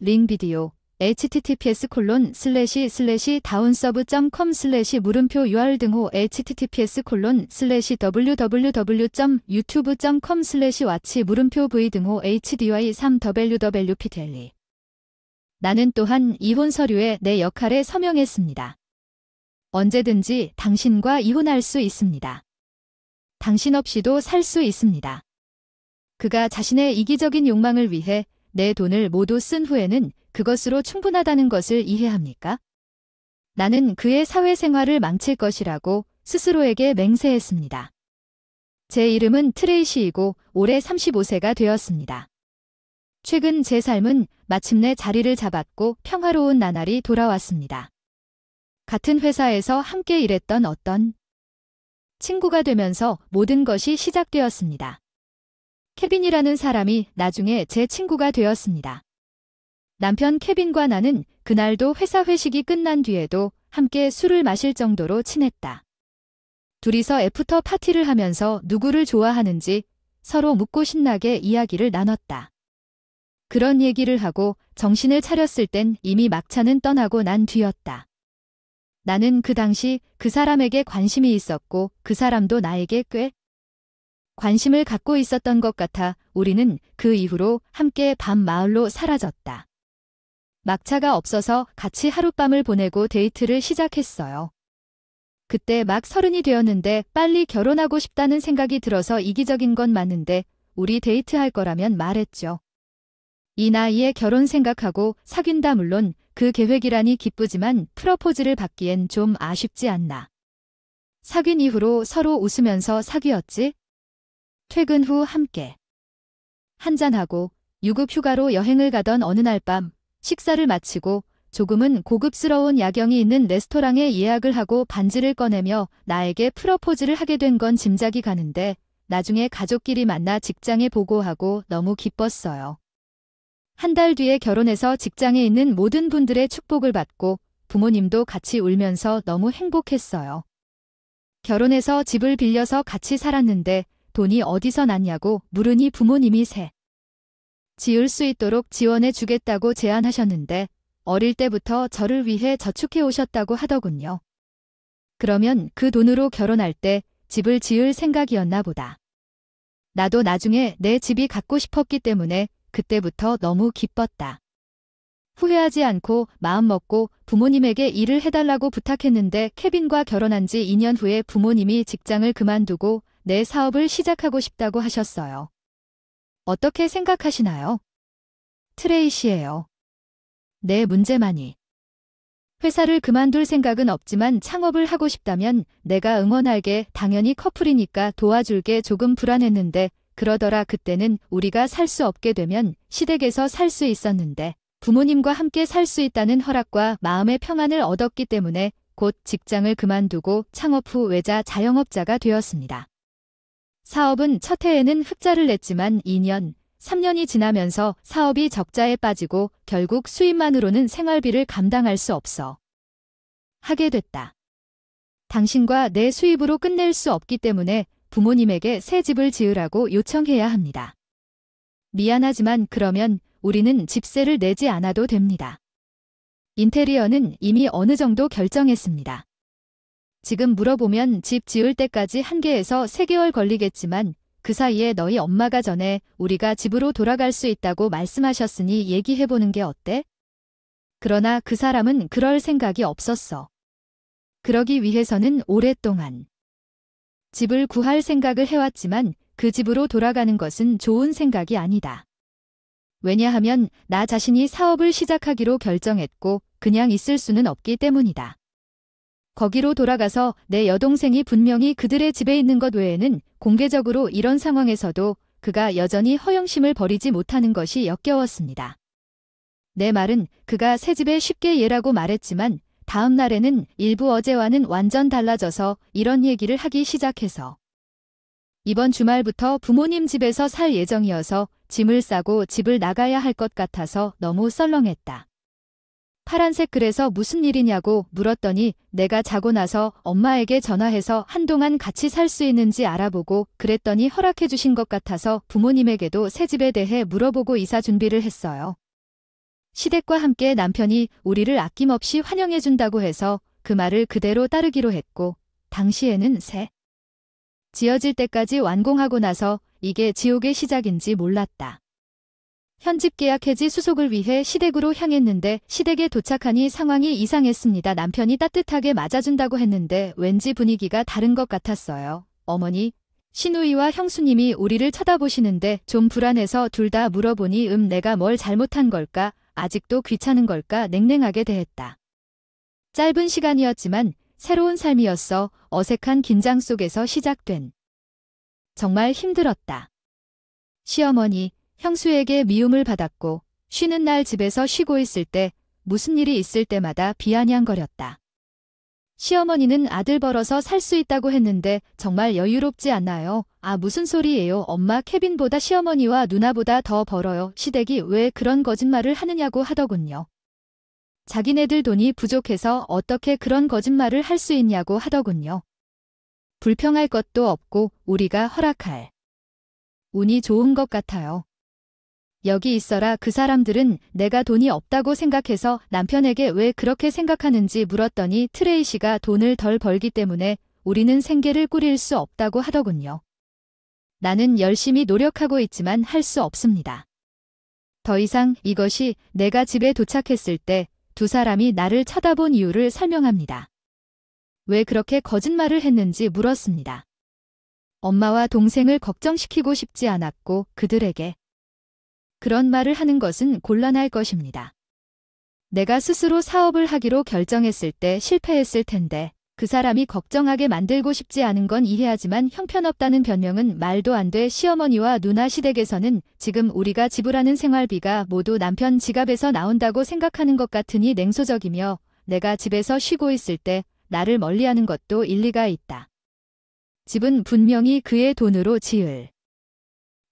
링 비디오 https://daunserve.com/ 물음표 UR 등호 https://www.youtube.com/watch 물음표 v 등호 hdy3www.ptl 나는 또한 이혼 서류에 내 역할에 서명했습니다. 언제든지 당신과 이혼할 수 있습니다. 당신 없이도 살 수 있습니다. 그가 자신의 이기적인 욕망을 위해 내 돈을 모두 쓴 후에는 그것으로 충분하다는 것을 이해합니까? 나는 그의 사회생활을 망칠 것이라고 스스로에게 맹세했습니다. 제 이름은 트레이시이고 올해 35세가 되었습니다. 최근 제 삶은 마침내 자리를 잡았고 평화로운 나날이 돌아왔습니다. 같은 회사에서 함께 일했던 어떤 친구가 되면서 모든 것이 시작되었습니다. 케빈이라는 사람이 나중에 제 친구가 되었습니다. 남편 케빈과 나는 그날도 회사 회식이 끝난 뒤에도 함께 술을 마실 정도로 친했다. 둘이서 애프터 파티를 하면서 누구를 좋아하는지 서로 묻고 신나게 이야기를 나눴다. 그런 얘기를 하고 정신을 차렸을 땐 이미 막차는 떠나고 난 뒤였다. 나는 그 당시 그 사람에게 관심이 있었고 그 사람도 나에게 꽤 관심을 갖고 있었던 것 같아 우리는 그 이후로 함께 밤 마을로 사라졌다. 막차가 없어서 같이 하룻밤을 보내고 데이트를 시작했어요. 그때 막 30이 되었는데 빨리 결혼하고 싶다는 생각이 들어서 이기적인 건 맞는데 우리 데이트할 거라면 말했죠. 이 나이에 결혼 생각하고 사귄다 물론 그 계획이라니 기쁘지만 프러포즈를 받기엔 좀 아쉽지 않나. 사귄 이후로 서로 웃으면서 사귀었지? 퇴근 후 함께 한잔하고 유급 휴가로 여행을 가던 어느 날 밤 식사를 마치고 조금은 고급스러운 야경이 있는 레스토랑에 예약을 하고 반지를 꺼내며 나에게 프러포즈를 하게 된 건 짐작이 가는데 나중에 가족끼리 만나 직장에 보고하고 너무 기뻤어요. 한 달 뒤에 결혼해서 직장에 있는 모든 분들의 축복을 받고 부모님도 같이 울면서 너무 행복했어요. 결혼해서 집을 빌려서 같이 살았는데 돈이 어디서 났냐고 물으니 부모님이 새 지을 수 있도록 지원해 주겠다고 제안하셨는데 어릴 때부터 저를 위해 저축해 오셨다고 하더군요. 그러면 그 돈으로 결혼할 때 집을 지을 생각이었나 보다. 나도 나중에 내 집이 갖고 싶었기 때문에 그때부터 너무 기뻤다. 후회하지 않고 마음먹고 부모님에게 일을 해달라고 부탁했는데 케빈과 결혼한 지 2년 후에 부모님이 직장을 그만두고 내 사업을 시작하고 싶다고 하셨어요. 어떻게 생각하시나요? 트레이시예요. 내 문제만이. 회사를 그만둘 생각은 없지만 창업을 하고 싶다면 내가 응원할게. 당연히 커플이니까 도와줄게. 조금 불안했는데 그러더라. 그때는 우리가 살 수 없게 되면 시댁에서 살 수 있었는데 부모님과 함께 살 수 있다는 허락과 마음의 평안을 얻었기 때문에 곧 직장을 그만두고 창업 후 외자 자영업자가 되었습니다. 사업은 첫 해에는 흑자를 냈지만 2년, 3년이 지나면서 사업이 적자에 빠지고 결국 수입만으로는 생활비를 감당할 수 없어 하게 됐다. 당신과 내 수입으로 끝낼 수 없기 때문에 부모님에게 새 집을 지으라고 요청해야 합니다. 미안하지만 그러면 우리는 집세를 내지 않아도 됩니다. 인테리어는 이미 어느 정도 결정했습니다. 지금 물어보면 집 지을 때까지 1개에서 3개월 걸리겠지만 그 사이에 너희 엄마가 전에 우리가 집으로 돌아갈 수 있다고 말씀하셨으니 얘기해보는 게 어때? 그러나 그 사람은 그럴 생각이 없었어. 그러기 위해서는 오랫동안 집을 구할 생각을 해왔지만 그 집으로 돌아가는 것은 좋은 생각이 아니다. 왜냐하면 나 자신이 사업을 시작하기로 결정했고 그냥 있을 수는 없기 때문이다. 거기로 돌아가서 내 여동생이 분명히 그들의 집에 있는 것 외에는 공개적으로 이런 상황에서도 그가 여전히 허영심을 버리지 못하는 것이 역겨웠습니다. 내 말은 그가 새 집에 쉽게 예라고 말했지만 다음 날에는 일부 어제와는 완전 달라져서 이런 얘기를 하기 시작해서 이번 주말부터 부모님 집에서 살 예정이어서 짐을 싸고 집을 나가야 할 것 같아서 너무 썰렁했다. 파란색 그래서 무슨 일이냐고 물었더니 내가 자고 나서 엄마에게 전화해서 한동안 같이 살 수 있는지 알아보고 그랬더니 허락해 주신 것 같아서 부모님에게도 새 집에 대해 물어보고 이사 준비를 했어요. 시댁과 함께 남편이 우리를 아낌없이 환영해준다고 해서 그 말을 그대로 따르기로 했고, 당시에는 새 지어질 때까지 완공하고 나서 이게 지옥의 시작인지 몰랐다. 현집 계약 해지 수속을 위해 시댁으로 향했는데 시댁에 도착하니 상황이 이상했습니다. 남편이 따뜻하게 맞아준다고 했는데 왠지 분위기가 다른 것 같았어요. 어머니, 시누이와 형수님이 우리를 쳐다보시는데 좀 불안해서 둘 다 물어보니 내가 뭘 잘못한 걸까? 아직도 귀찮은 걸까? 냉랭하게 대했다. 짧은 시간이었지만 새로운 삶이었어. 어색한 긴장 속에서 시작된. 정말 힘들었다. 시어머니, 형수에게 미움을 받았고 쉬는 날 집에서 쉬고 있을 때 무슨 일이 있을 때마다 비아냥거렸다. 시어머니는 아들 벌어서 살 수 있다고 했는데 정말 여유롭지 않나요? 아, 무슨 소리예요? 엄마 케빈보다 시어머니와 누나보다 더 벌어요. 시댁이 왜 그런 거짓말을 하느냐고 하더군요. 자기네들 돈이 부족해서 어떻게 그런 거짓말을 할 수 있냐고 하더군요. 불평할 것도 없고 우리가 허락할 운이 좋은 것 같아요. 여기 있어라. 그 사람들은 내가 돈이 없다고 생각해서 남편에게 왜 그렇게 생각하는지 물었더니 트레이시가 돈을 덜 벌기 때문에 우리는 생계를 꾸릴 수 없다고 하더군요. 나는 열심히 노력하고 있지만 할 수 없습니다. 더 이상 이것이 내가 집에 도착했을 때 두 사람이 나를 쳐다본 이유를 설명합니다. 왜 그렇게 거짓말을 했는지 물었습니다. 엄마와 동생을 걱정시키고 싶지 않았고 그들에게 그런 말을 하는 것은 곤란할 것입니다. 내가 스스로 사업을 하기로 결정했을 때 실패했을 텐데 그 사람이 걱정하게 만들고 싶지 않은 건 이해하지만 형편없다는 변명은 말도 안 돼. 시어머니와 누나 시댁에서는 지금 우리가 지불하는 생활비가 모두 남편 지갑에서 나온다고 생각하는 것 같으니 냉소적이며 내가 집에서 쉬고 있을 때 나를 멀리하는 것도 일리가 있다. 집은 분명히 그의 돈으로 지을.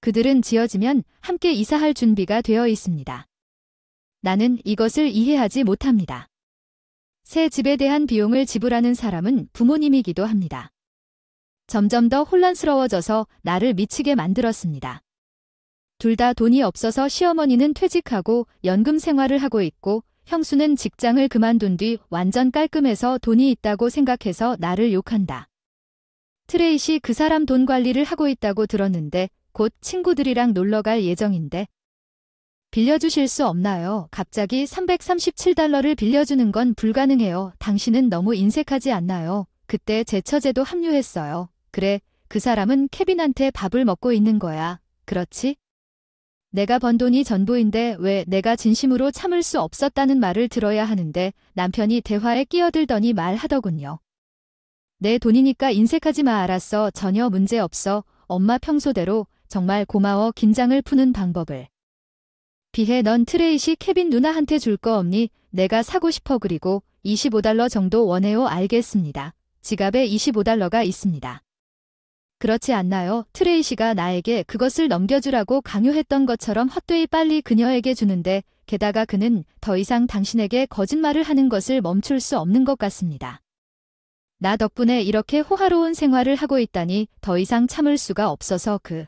그들은 지어지면 함께 이사할 준비가 되어 있습니다. 나는 이것을 이해하지 못합니다. 새 집에 대한 비용을 지불하는 사람은 부모님이기도 합니다. 점점 더 혼란스러워져서 나를 미치게 만들었습니다. 둘 다 돈이 없어서 시어머니는 퇴직하고 연금 생활을 하고 있고 형수는 직장을 그만둔 뒤 완전 깔끔해서 돈이 있다고 생각해서 나를 욕한다. 트레이시 그 사람 돈 관리를 하고 있다고 들었는데 곧 친구들이랑 놀러 갈 예정인데 빌려주실 수 없나요? 갑자기 $337를 빌려주는 건 불가능해요. 당신은 너무 인색하지 않나요? 그때 제 처제도 합류했어요. 그래, 그 사람은 케빈한테 밥을 먹고 있는 거야. 그렇지? 내가 번 돈이 전부인데 왜 내가 진심으로 참을 수 없었다는 말을 들어야 하는데 남편이 대화에 끼어들더니 말하더군요. 내 돈이니까 인색하지 마. 알았어. 전혀 문제 없어. 엄마 평소대로 정말 고마워. 긴장을 푸는 방법을. 비해 넌 트레이시 케빈 누나한테 줄 거 없니? 내가 사고 싶어. 그리고 $25 정도 원해요. 알겠습니다. 지갑에 $25가 있습니다. 그렇지 않나요? 트레이시가 나에게 그것을 넘겨주라고 강요했던 것처럼 헛되이 빨리 그녀에게 주는데 게다가 그는 더 이상 당신에게 거짓말을 하는 것을 멈출 수 없는 것 같습니다. 나 덕분에 이렇게 호화로운 생활을 하고 있다니 더 이상 참을 수가 없어서 그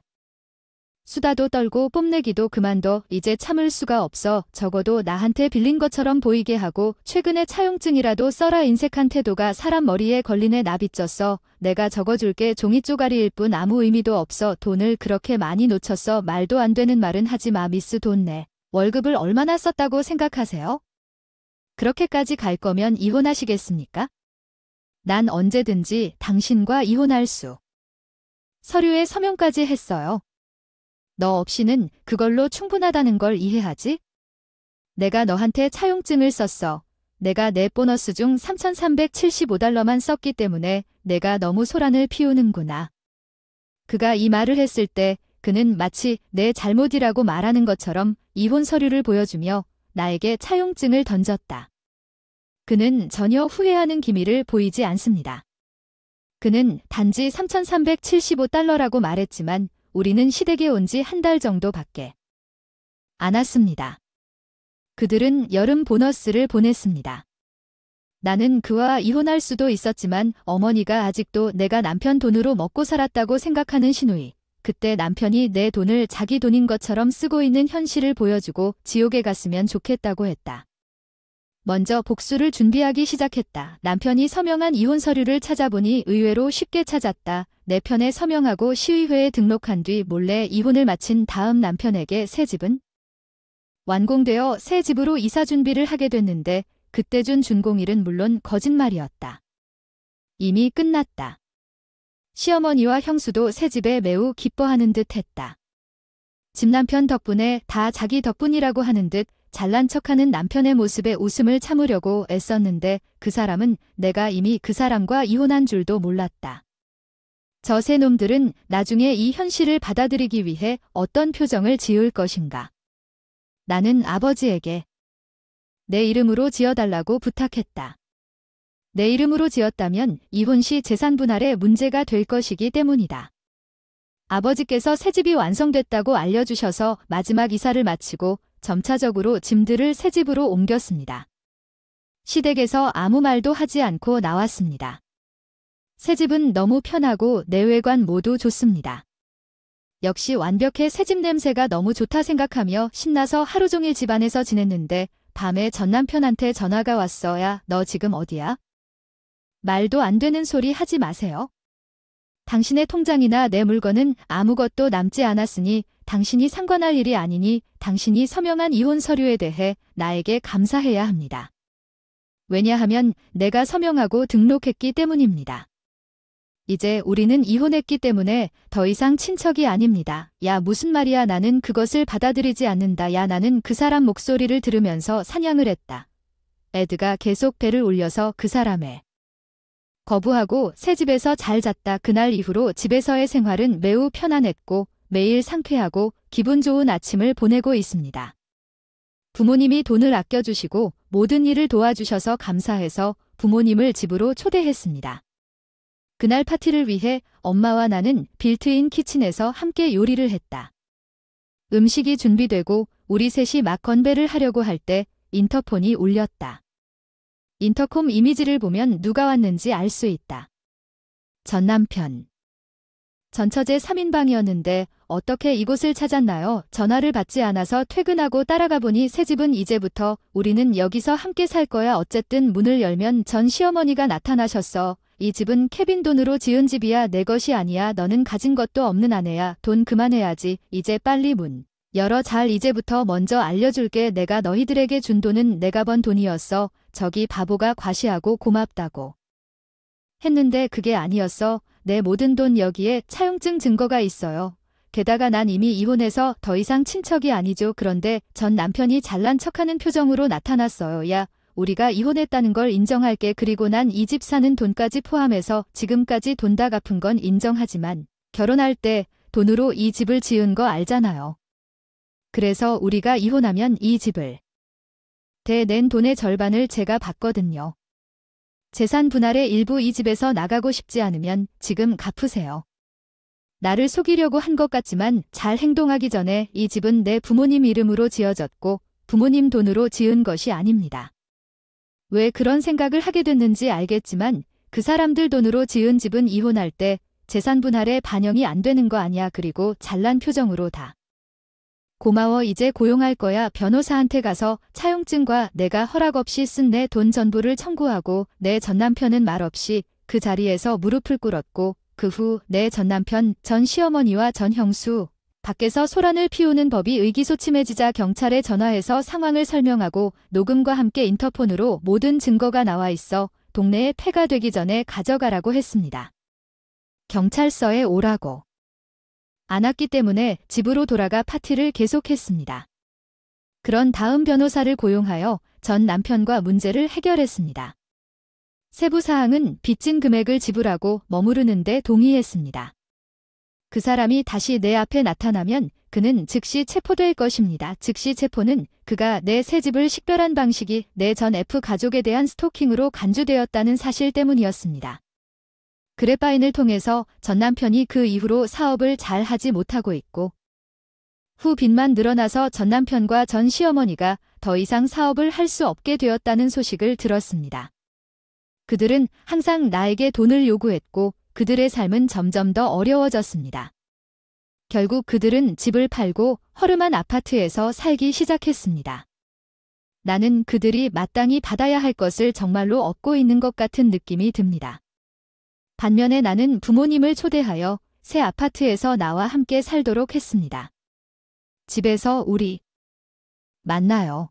수다도 떨고 뽐내기도 그만둬. 이제 참을 수가 없어. 적어도 나한테 빌린 것처럼 보이게 하고 최근에 차용증이라도 써라. 인색한 태도가 사람 머리에 걸리네. 나 빚졌어. 내가 적어줄게. 종이 쪼가리일 뿐 아무 의미도 없어. 돈을 그렇게 많이 놓쳤어. 말도 안 되는 말은 하지 마. 미스 돈 내. 월급을 얼마나 썼다고 생각하세요? 그렇게까지 갈 거면 이혼하시겠습니까? 난 언제든지 당신과 이혼할 수. 서류에 서명까지 했어요. 너 없이는 그걸로 충분하다는 걸 이해하지? 내가 너한테 차용증을 썼어. 내가 내 보너스 중 $3,375만 썼기 때문에 내가 너무 소란을 피우는구나. 그가 이 말을 했을 때 그는 마치 내 잘못이라고 말하는 것처럼 이혼 서류를 보여주며 나에게 차용증을 던졌다. 그는 전혀 후회하는 기미를 보이지 않습니다. 그는 단지 $3,375라고 말했지만 우리는 시댁에 온 지 한 달 정도밖에 안 왔습니다. 그들은 여름 보너스를 보냈습니다. 나는 그와 이혼할 수도 있었지만 어머니가 아직도 내가 남편 돈으로 먹고 살았다고 생각하는 시누이, 그때 남편이 내 돈을 자기 돈인 것처럼 쓰고 있는 현실을 보여주고 지옥에 갔으면 좋겠다고 했다. 먼저 복수를 준비하기 시작했다. 남편이 서명한 이혼 서류를 찾아보니 의외로 쉽게 찾았다. 내 편에 서명하고 시의회에 등록한 뒤 몰래 이혼을 마친 다음 남편에게 새 집은 완공되어 새 집으로 이사 준비를 하게 됐는데 그때 준 준공일은 물론 거짓말이었다. 이미 끝났다. 시어머니와 형수도 새 집에 매우 기뻐하는 듯 했다. 집남편 덕분에 다 자기 덕분이라고 하는 듯 잘난 척하는 남편의 모습에 웃음을 참으려고 애썼는데 그 사람은 내가 이미 그 사람과 이혼한 줄도 몰랐다. 저 새 놈들은 나중에 이 현실을 받아들이기 위해 어떤 표정을 지을 것인가. 나는 아버지에게 내 이름으로 지어달라고 부탁했다. 내 이름으로 지었다면 이혼 시 재산 분할에 문제가 될 것이기 때문이다. 아버지께서 새집이 완성됐다고 알려주셔서 마지막 이사를 마치고 점차적으로 짐들을 새집으로 옮겼습니다. 시댁에서 아무 말도 하지 않고 나왔습니다. 새집은 너무 편하고 내외관 모두 좋습니다. 역시 완벽해. 새집 냄새가 너무 좋다 생각하며 신나서 하루 종일 집안에서 지냈는데 밤에 전 남편한테 전화가 왔어. 야, 너 지금 어디야? 말도 안 되는 소리 하지 마세요. 당신의 통장이나 내 물건은 아무것도 남지 않았으니 당신이 상관할 일이 아니니 당신이 서명한 이혼 서류에 대해 나에게 감사해야 합니다. 왜냐하면 내가 서명하고 등록했기 때문입니다. 이제 우리는 이혼했기 때문에 더 이상 친척이 아닙니다. 야, 무슨 말이야. 나는 그것을 받아들이지 않는다. 야, 나는 그 사람 목소리를 들으면서 사냥을 했다. 에드가 계속 배를 올려서 그 사람의 거부하고 새 집에서 잘 잤다. 그날 이후로 집에서의 생활은 매우 편안했고 매일 상쾌하고 기분 좋은 아침을 보내고 있습니다. 부모님이 돈을 아껴주시고 모든 일을 도와주셔서 감사해서 부모님을 집으로 초대했습니다. 그날 파티를 위해 엄마와 나는 빌트인 키친에서 함께 요리를 했다. 음식이 준비되고 우리 셋이 막 건배를 하려고 할 때 인터폰이 울렸다. 인터콤 이미지를 보면 누가 왔는지 알 수 있다. 전 남편. 전처제 3인방이었는데 어떻게 이곳을 찾았나요? 전화를 받지 않아서 퇴근하고 따라가 보니 새 집은 이제부터 우리는 여기서 함께 살 거야. 어쨌든 문을 열면 전 시어머니가 나타나셨어. 이 집은 케빈 돈으로 지은 집이야. 내 것이 아니야. 너는 가진 것도 없는 아내야. 돈 그만해야지. 이제 빨리 문 열어. 잘 이제부터 먼저 알려줄게. 내가 너희들에게 준 돈은 내가 번 돈이었어. 저기 바보가 과시하고 고맙다고 했는데 그게 아니었어. 내 모든 돈 여기에 차용증 증거가 있어요. 게다가 난 이미 이혼해서 더 이상 친척이 아니죠. 그런데 전 남편이 잘난 척하는 표정으로 나타났어요. 야, 우리가 이혼했다는 걸 인정할게. 그리고 난 이 집 사는 돈까지 포함해서 지금까지 돈 다 갚은 건 인정하지만 결혼할 때 돈으로 이 집을 지은 거 알잖아요. 그래서 우리가 이혼하면 이 집을 낸 돈의 절반을 제가 받거든요. 재산 분할의 일부 이 집에서 나가고 싶지 않으면 지금 갚으세요. 나를 속이려고 한 것 같지만 잘 행동하기 전에 이 집은 내 부모님 이름으로 지어졌고 부모님 돈으로 지은 것이 아닙니다. 왜 그런 생각을 하게 됐는지 알겠지만 그 사람들 돈으로 지은 집은 이혼할 때 재산 분할에 반영이 안 되는 거 아니야. 그리고 잘난 표정으로 다. 고마워. 이제 고용할 거야. 변호사한테 가서 차용증과 내가 허락 없이 쓴 내 돈 전부를 청구하고 내 전남편은 말없이 그 자리에서 무릎을 꿇었고 그 후 내 전남편, 전 시어머니와 전 형수, 밖에서 소란을 피우는 법이 의기소침해지자 경찰에 전화해서 상황을 설명하고 녹음과 함께 인터폰으로 모든 증거가 나와 있어 동네에 폐가 되기 전에 가져가라고 했습니다. 경찰서에 오라고. 안 왔기 때문에 집으로 돌아가 파티를 계속했습니다. 그런 다음 변호사를 고용하여 전 남편과 문제를 해결했습니다. 세부 사항은 빚진 금액을 지불하고 머무르는데 동의했습니다. 그 사람이 다시 내 앞에 나타나면 그는 즉시 체포될 것입니다. 즉시 체포는 그가 내 새 집을 식별한 방식이 내 전 F 가족에 대한 스토킹으로 간주되었다는 사실 때문이었습니다. 그래파인을 통해서 전 남편이 그 이후로 사업을 잘 하지 못하고 있고 후 빚만 늘어나서 전 남편과 전 시어머니가 더 이상 사업을 할 수 없게 되었다는 소식을 들었습니다. 그들은 항상 나에게 돈을 요구했고 그들의 삶은 점점 더 어려워졌습니다. 결국 그들은 집을 팔고 허름한 아파트에서 살기 시작했습니다. 나는 그들이 마땅히 받아야 할 것을 정말로 얻고 있는 것 같은 느낌이 듭니다. 반면에 나는 부모님을 초대하여 새 아파트에서 나와 함께 살도록 했습니다. 집에서 우리 만나요.